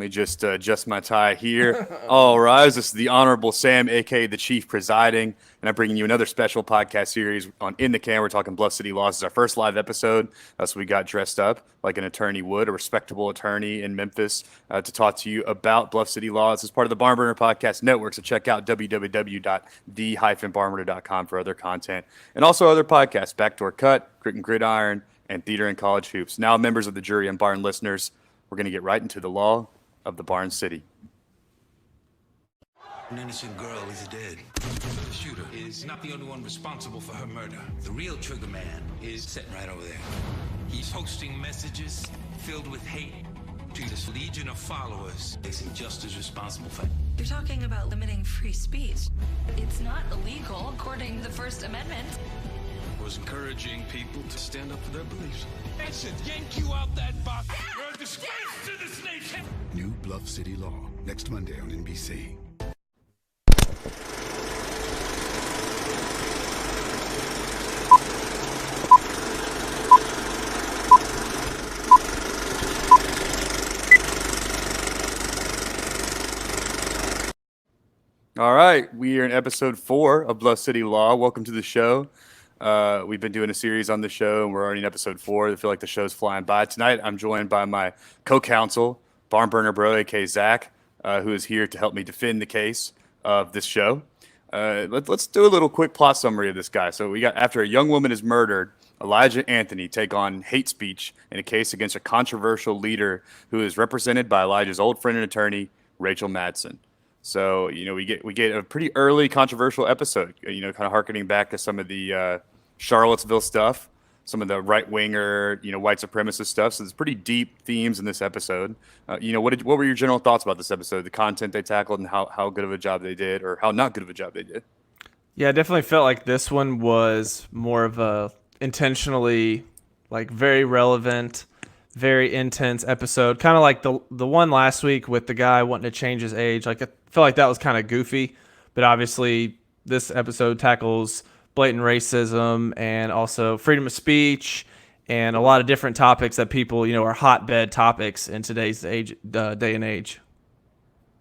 Let me just adjust my tie here. All rise. This is the Honorable Sam, a.k.a. the Chief Presiding, and I'm bringing you another special podcast series on In the Can. We're talking Bluff City Law. This is our first live episode, so we got dressed up like an attorney would, a respectable attorney in Memphis, to talk to you about Bluff City Law. This is part of the Barn Burner Podcast Network, so check out www.the-barnburner.com for other content, and also other podcasts, Backdoor Cut, Grit and Gridiron, and Theater and College Hoops. Now, members of the jury and Barn listeners, we're going to get right into the law of the Barn City. An innocent girl is dead. The shooter is not the only one responsible for her murder. The real trigger man is sitting right over there. He's posting messages filled with hate to this legion of followers. Makes him just as responsible for it. You're talking about limiting free speech. It's not illegal according to the First Amendment. Was encouraging people to stand up for their beliefs. I should yank you out that box. You're a disgrace to this nation. New Bluff City Law, next Monday on NBC. All right, we are in episode 4 of Bluff City Law. Welcome to the show. We've been doing a series on the show, and we're already in episode 4. I feel like the show's flying by. Tonight, I'm joined by my co-counsel, Barn Burner Bro, a.k.a. Zach, who is here to help me defend the case of this show. Let's do a little quick plot summary of this guy. So we got, after a young woman is murdered, Elijah and Anthony take on hate speech in a case against a controversial leader who is represented by Elijah's old friend and attorney, Rachel Madsen. So, we get a pretty early controversial episode, kind of harkening back to some of the Charlottesville stuff, some of the right-winger, white supremacist stuff. So there's pretty deep themes in this episode. What were your general thoughts about this episode, the content they tackled, and how good of a job they did, or how not good of a job they did? Yeah, I definitely felt like this one was more of a intentionally, very relevant, very intense episode, kind of like the one last week with the guy wanting to change his age. I felt like that was kind of goofy, but obviously this episode tackles blatant racism and also freedom of speech and a lot of different topics that people, are hotbed topics in today's day and age.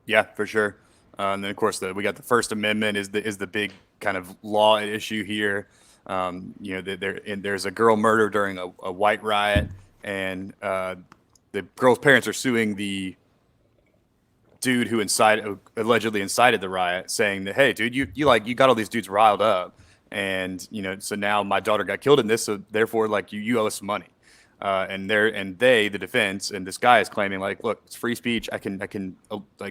Yeah, for sure. And then of course we got the First Amendment is the big kind of law issue here. There's a girl murdered during a white riot, and the girl's parents are suing the dude who allegedly incited the riot, saying that, hey, dude, you got all these dudes riled up, and so now my daughter got killed in this, so therefore you owe us some money. And they, the defense, and this guy is claiming look, it's free speech. I can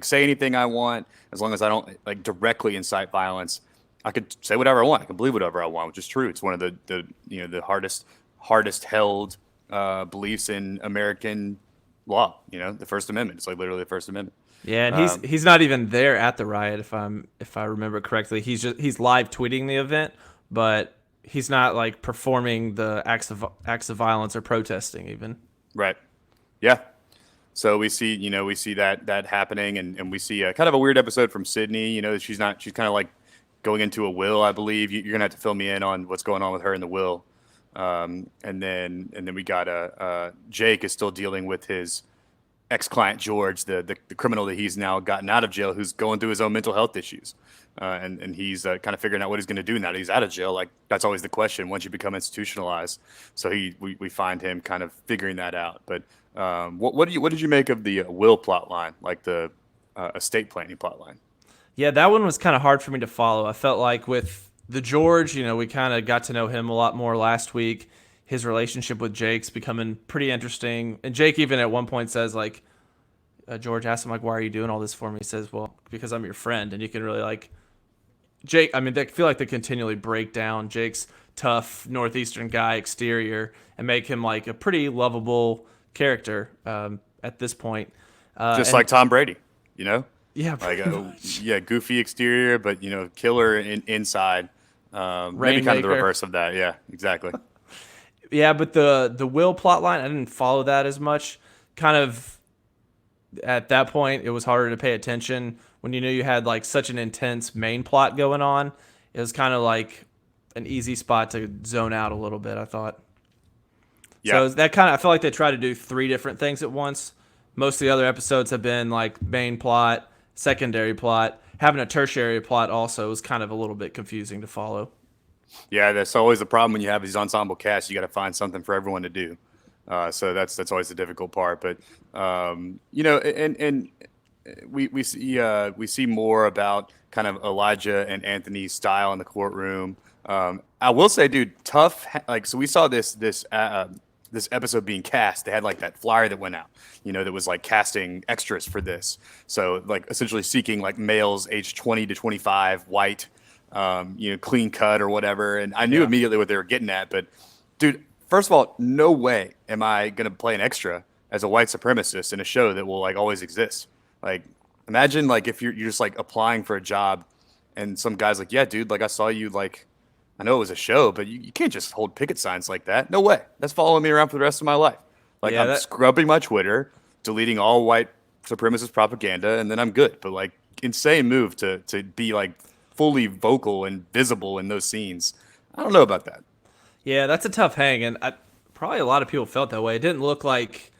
say anything I want as long as I don't directly incite violence. I could say whatever I want. I can believe whatever I want, which is true. It's one of the hardest held beliefs in American law. The First Amendment. It's literally the First Amendment. Yeah, and he's not even there at the riot if I remember correctly. He's live tweeting the event, but he's not performing the acts of violence or protesting even. Right. Yeah. So we see that happening, and we see kind of a weird episode from Sydney. She's kind of going into a will, I believe. You're gonna have to fill me in on what's going on with her in the will. And then we got Jake is still dealing with his ex-client George, the criminal that he's now gotten out of jail, who's going through his own mental health issues, and he's kind of figuring out what he's going to do now that he's out of jail. That's always the question once you become institutionalized. So we find him kind of figuring that out. But what did you make of the will plot line, the estate planning plot line? Yeah, that one was kind of hard for me to follow. I felt like with the George, we kind of got to know him a lot more last week. His relationship with Jake's becoming pretty interesting. And Jake even at one point says, George asks him, why are you doing all this for me? He says, well, because I'm your friend. And you can really, Jake, they feel like they continually break down Jake's tough Northeastern guy exterior and make him, a pretty lovable character at this point. Just like Tom Brady, Yeah, goofy exterior, but, killer inside. Maybe kind of the reverse of that. Yeah, exactly. Yeah, but the will plot line, I didn't follow that as much. Kind of at that point, it was harder to pay attention when you knew you had such an intense main plot going on. It was kind of an easy spot to zone out a little bit, I thought. Yeah. So that I felt like they tried to do 3 different things at once. Most of the other episodes have been like main plot, secondary plot. Having a tertiary plot also is kind of a little bit confusing to follow. Yeah, that's always the problem when you have these ensemble casts. You got to find something for everyone to do. So that's always the difficult part. But and we see more about kind of Elijah and Anthony's style in the courtroom. I will say, dude, tough. Like, so we saw this episode being cast. They had like that flyer that went out, that was like casting extras for this. So like essentially seeking like males aged 20 to 25, white, clean cut or whatever. And I knew immediately what they were getting at. But dude, first of all, no way am I gonna play an extra as a white supremacist in a show that will like always exist. Like, imagine like if you're just like applying for a job, and some guy's like, "Yeah, dude, like I saw you like." I know it was a show, but you can't just hold picket signs like that. No way. That's following me around for the rest of my life. Like, I'm scrubbing my Twitter, deleting all white supremacist propaganda, and then I'm good. But like, insane move to be like fully vocal and visible in those scenes. I don't know about that. Yeah, that's a tough hang, and probably a lot of people felt that way. It didn't look like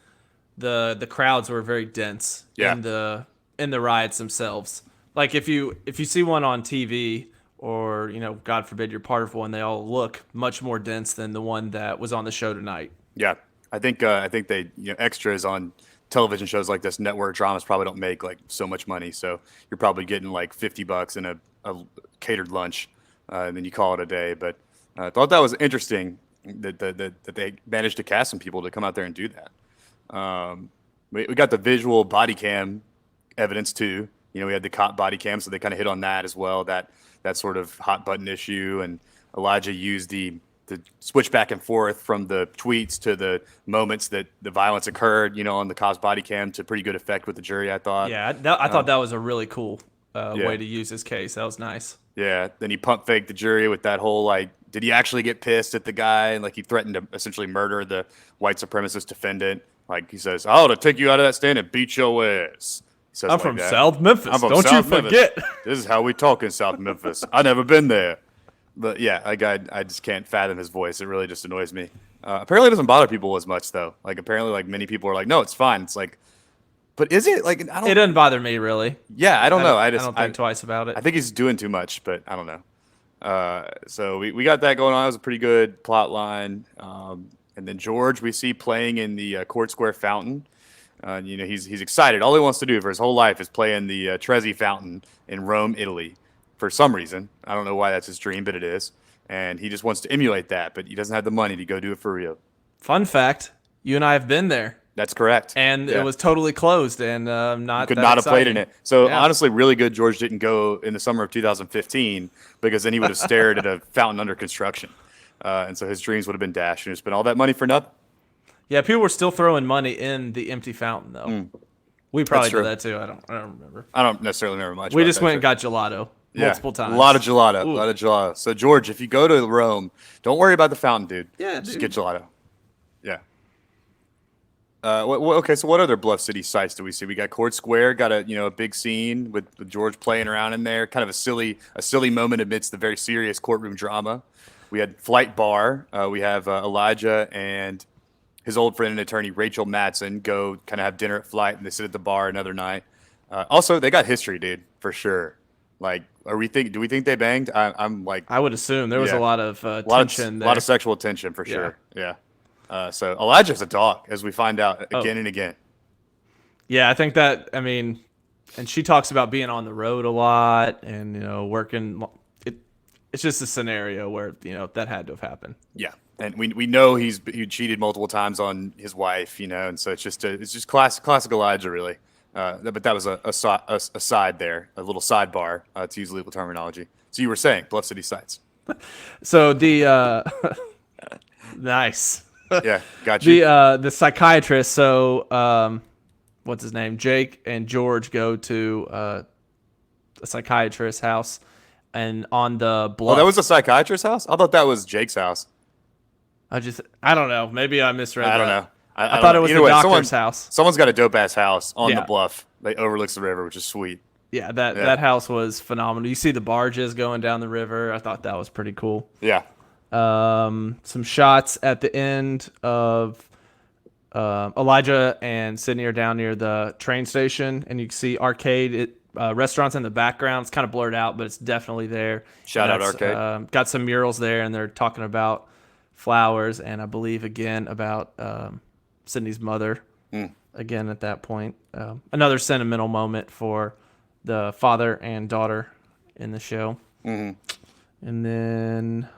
the crowds were very dense in the riots themselves. Like if you see one on TV, or God forbid you're part of one, they all look much more dense than the one that was on the show tonight. Yeah, I think they extras on television shows like this, network dramas, probably don't make like so much money. So you're probably getting like $50 in a catered lunch, and then you call it a day. But I thought that was interesting that they managed to cast some people to come out there and do that. We got the visual body cam evidence too. We had the cop body cam, so they kind of hit on that as well. That sort of hot button issue, and Elijah used the switch back and forth from the tweets to the moments that the violence occurred, on the cop's body cam to pretty good effect with the jury, I thought. Yeah, I thought that was a really cool way to use his case. That was nice. Yeah, then he pump faked the jury with that whole, like, did he actually get pissed at the guy? And, like, he threatened to essentially murder the white supremacist defendant. Like, he says, to take you out of that stand and beat your ass. I'm from South Memphis. Don't you forget. This is how we talk in South Memphis. I've never been there. But yeah, like I just can't fathom his voice. It really just annoys me. Apparently it doesn't bother people as much though. Like apparently like many people are like, no, it's fine. It's like, but is it like, I don't. It doesn't bother me really. Yeah, I don't know. I don't think twice about it. I think he's doing too much, but I don't know. So we got that going on. It was a pretty good plot line. And then George we see playing in the Court Square fountain. He's excited. All he wants to do for his whole life is play in the Trevi Fountain in Rome, Italy, for some reason. I don't know why that's his dream, but it is. And he just wants to emulate that, but he doesn't have the money to go do it for real. Fun fact, you and I have been there. That's correct. And it was totally closed and not could that not exciting. have played in it. So honestly, really good George didn't go in the summer of 2015 because then he would have stared at a fountain under construction. And so his dreams would have been dashed and he spent all that money for nothing. Yeah, people were still throwing money in the empty fountain, though. We probably did that, too. I don't remember. I don't necessarily remember much. We just went and got gelato multiple times. A lot of gelato. So, George, if you go to Rome, don't worry about the fountain, dude. Yeah, just get gelato. Yeah. Okay, so what other Bluff City sites do we see? We got Court Square, got a big scene with George playing around in there, kind of a silly moment amidst the very serious courtroom drama. We had Flight Bar. We have Elijah and his old friend and attorney Rachel Madsen go kind of have dinner at Flight, and they sit at the bar another night. Also, they got history, dude, for sure. Like, do we think they banged? I'm like, I would assume there was a lot of tension there. A lot of sexual tension for sure. Yeah. So Elijah's a dog, as we find out again and again. Yeah, I think that. I mean, and she talks about being on the road a lot and working. It's just a scenario where that had to have happened. Yeah. And we know he cheated multiple times on his wife, and so it's just classic Elijah, really. But that was a side there, a little sidebar to use legal terminology. So you were saying Bluff City sites. So the nice. Yeah, got you. The psychiatrist. So what's his name? Jake and George go to a psychiatrist's house, and on the bluff. Oh, that was a psychiatrist's house? I thought that was Jake's house. I don't know. Maybe I misread that. I don't know. I thought it was the doctor's house. Someone's got a dope-ass house on the bluff. They overlooks the river, which is sweet. Yeah, that house was phenomenal. You see the barges going down the river. I thought that was pretty cool. Yeah. Some shots at the end of Elijah and Sydney are down near the train station, and you can see arcade restaurants in the background. It's kind of blurred out, but it's definitely there. Shout And out that's, arcade. Got some murals there, and they're talking about flowers, and I believe again about Sydney's mother. Again at that point, another sentimental moment for the father and daughter in the show. And then,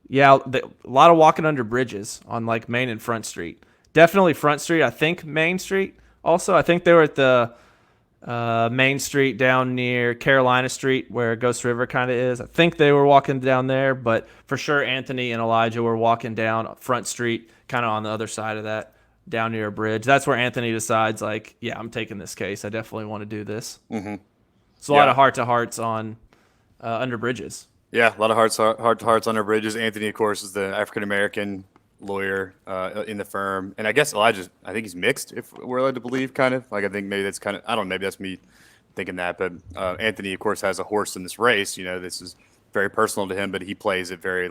yeah, a lot of walking under bridges on like Main and Front Street. Definitely Front Street. I think Main Street also. I think they were at the Main Street down near Carolina Street where Ghost River kind of is. I think they were walking down there, but for sure Anthony and Elijah were walking down Front Street, kind of on the other side of that, down near a bridge. That's where Anthony decides, like, yeah, I'm taking this case. I definitely want to do this. It's a lot of heart-to-hearts on under bridges. Yeah, a lot of heart-to-hearts under bridges. Anthony, of course, is the African-American lawyer in the firm. And I guess Elijah, I think he's mixed, if we're allowed to believe, kind of. Like, I think maybe that's kind of, I don't know, maybe that's me thinking that. But Anthony, of course, has a horse in this race. You know, this is very personal to him, but he plays it very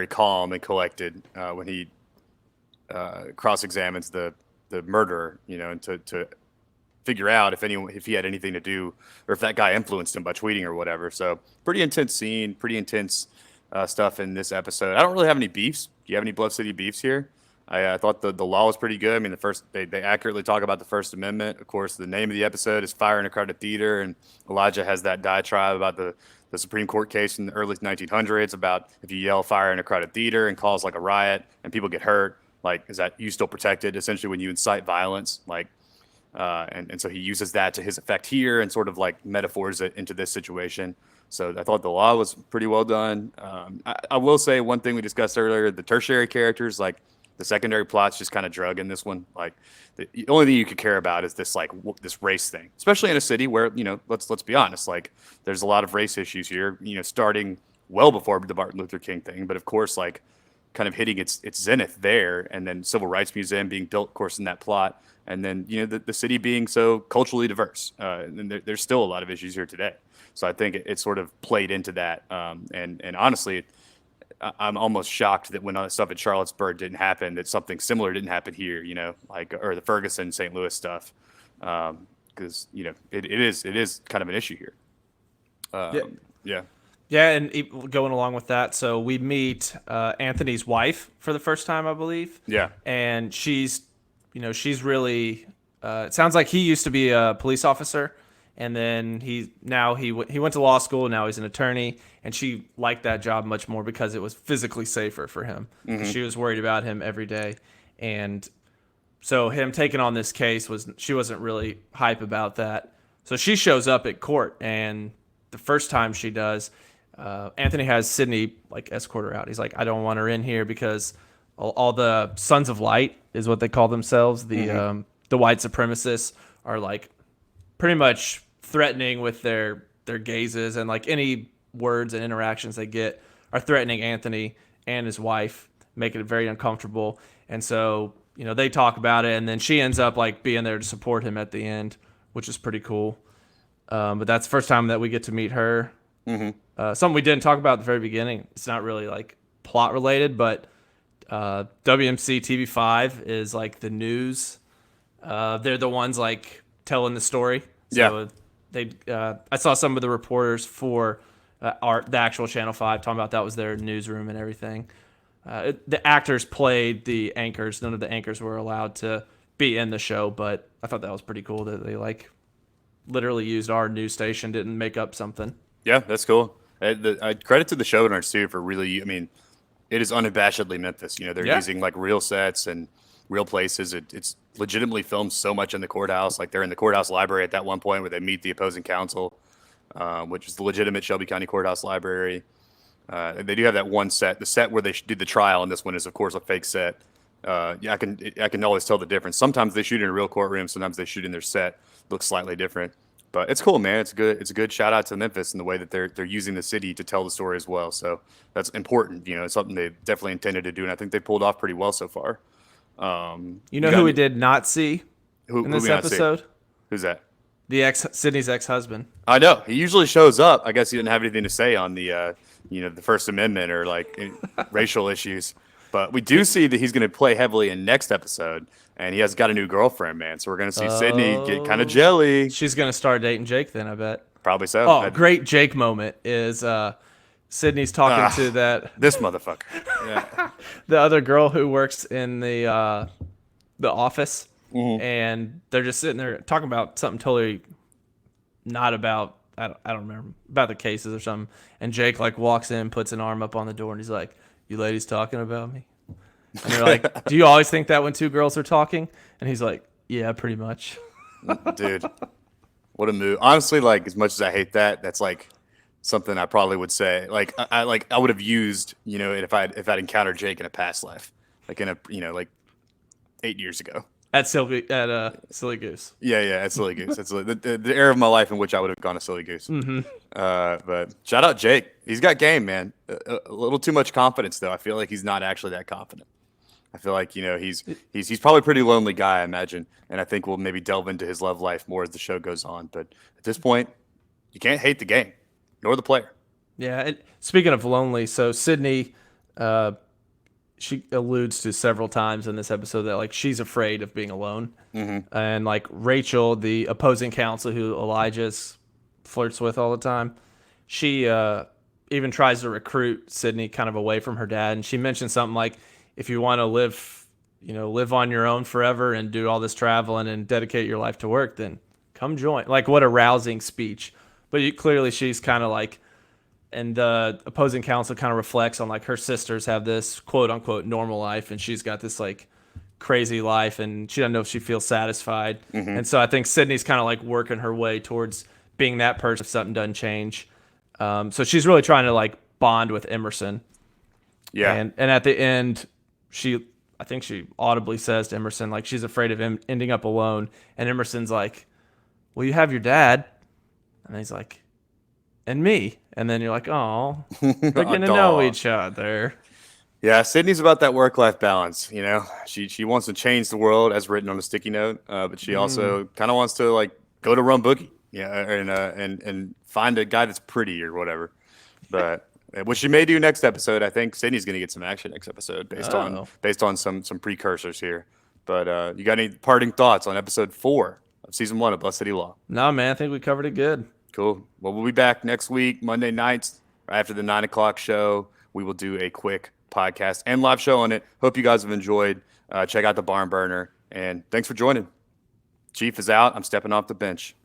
calm and collected when he cross-examines the murderer, you know, and to figure out if he had anything to do or if that guy influenced him by tweeting or whatever. So pretty intense scene, pretty intense stuff in this episode. I don't really have any beefs. Do you have any Bluff City beefs here? I thought the law was pretty good. I mean, they accurately talk about the First Amendment. Of course, the name of the episode is Fire in a Crowded Theater, and Elijah has that diatribe about the Supreme Court case in the early 1900s about if you yell fire in a crowded theater and cause like a riot and people get hurt, like, is that you still protected essentially when you incite violence? Like, and so he uses that to his effect here and sort of like metaphors it into this situation. So I thought the law was pretty well done. I will say one thing we discussed earlier, the tertiary characters, like the secondary plot's just kind of drug in this one. Like the only thing you could care about is this like this race thing, especially in a city where, you know, let's be honest, like there's a lot of race issues here, you know, starting well before the Martin Luther King thing. But of course, like kind of hitting its zenith there, and then Civil Rights Museum being built, of course, in that plot. And then, you know, the city being so culturally diverse. And there's still a lot of issues here today. So I think it sort of played into that. And honestly, I'm almost shocked that when all that stuff at Charlottesburg didn't happen, that something similar didn't happen here, you know, like, or the Ferguson, St. Louis stuff. Because, you know, it is kind of an issue here. Yeah. Yeah, and going along with that, so we meet Anthony's wife for the first time, I believe. Yeah. And she's really. It sounds like he used to be a police officer, and then he went to law school. Now he's an attorney, and she liked that job much more because it was physically safer for him. She was worried about him every day, and so him taking on this case she wasn't really hype about that. So she shows up at court, and the first time she does, Anthony has Sydney like escort her out. He's like, I don't want her in here because all the Sons of Light is what they call themselves. The white supremacists are like pretty much threatening with their gazes, and like any words and interactions they get are threatening Anthony and his wife, making it very uncomfortable. And so, you know, they talk about it, and then she ends up like being there to support him at the end, which is pretty cool. But that's the first time that we get to meet her. Something we didn't talk about at the very beginning. It's not really like plot related, but WMC TV5 is like the news. They're the ones like telling the story. So they, I saw some of the reporters for the actual Channel 5 talking about that was their newsroom and everything. The actors played the anchors. None of the anchors were allowed to be in the show, but I thought that was pretty cool that they like literally used our news station, didn't make up something. Yeah, that's cool. Credit to the showrunners too for really, I mean, it is unabashedly Memphis. You know, they're using like real sets and real places. It's legitimately filmed so much in the courthouse. Like they're in the courthouse library at that one point where they meet the opposing counsel, which is the legitimate Shelby County Courthouse Library. They do have that one set. The set where they did the trial, and this one is, of course, a fake set. I can always tell the difference. Sometimes they shoot in a real courtroom. Sometimes they shoot in their set. Looks slightly different. But it's cool, man. It's a good shout out to Memphis in the way that they're using the city to tell the story as well. So that's important. You know, it's something they definitely intended to do, and I think they pulled off pretty well so far. You know who we did not see in this episode? Who's that? Sydney's ex-husband. I know. He usually shows up. I guess he didn't have anything to say on the the First Amendment or like racial issues. But we do see that he's going to play heavily in next episode, and he has got a new girlfriend, man. So we're going to see Sydney get kind of jelly. She's gonna start dating Jake then, I bet. Probably so. Oh, great Jake moment is Sydney's talking to this motherfucker. Yeah. the other girl who works in the office, and they're just sitting there talking about something totally not about. I don't remember, about the cases or something. And Jake like walks in, puts an arm up on the door, and he's like, "You ladies talking about me?" And they're like, "Do you always think that when two girls are talking?" And he's like, "Yeah, pretty much." Dude, what a move. Honestly, like, as much as I hate that, that's like something I probably would say. Like, I would have used, if I'd encountered Jake in a past life, like in a, like 8 years ago. At Silly Goose. Yeah, at Silly Goose. That's the era of my life in which I would have gone to Silly Goose. But shout out Jake. He's got game, man. A little too much confidence, though. I feel like he's not actually that confident. I feel like, he's probably a pretty lonely guy, I imagine. And I think we'll maybe delve into his love life more as the show goes on. But at this point, you can't hate the game, nor the player. Yeah, and speaking of lonely, so Sydney, she alludes to several times in this episode that like she's afraid of being alone, and like Rachel, the opposing counsel who Elijah flirts with all the time, she even tries to recruit Sydney kind of away from her dad, and she mentions something like, if you want to live on your own forever and do all this traveling and dedicate your life to work, then come join. Like, what a rousing speech. But clearly she's kind of like, and the opposing counsel kind of reflects on like her sisters have this quote unquote normal life, and she's got this like crazy life, and she doesn't know if she feels satisfied. And so I think Sydney's kind of like working her way towards being that person if something doesn't change. So she's really trying to like bond with Emerson. Yeah. And at the end, I think she audibly says to Emerson, like, she's afraid of him ending up alone. And Emerson's like, well, you have your dad. And he's like, and me. And then you're like, oh, they're getting to know each other. Yeah, Sydney's about that work-life balance. She wants to change the world as written on a sticky note, but she also kind of wants to like go to Rum Boogie, and find a guy that's pretty or whatever. But what she may do next episode, I think Sydney's going to get some action next episode based on some precursors here. But you got any parting thoughts on episode 4 of season 1 of Bluff City Law? No, man, I think we covered it good. Cool. Well, we'll be back next week, Monday nights, right after the 9 o'clock show. We will do a quick podcast and live show on it. Hope you guys have enjoyed. Check out the Barn Burner, and thanks for joining. Chief is out. I'm stepping off the bench.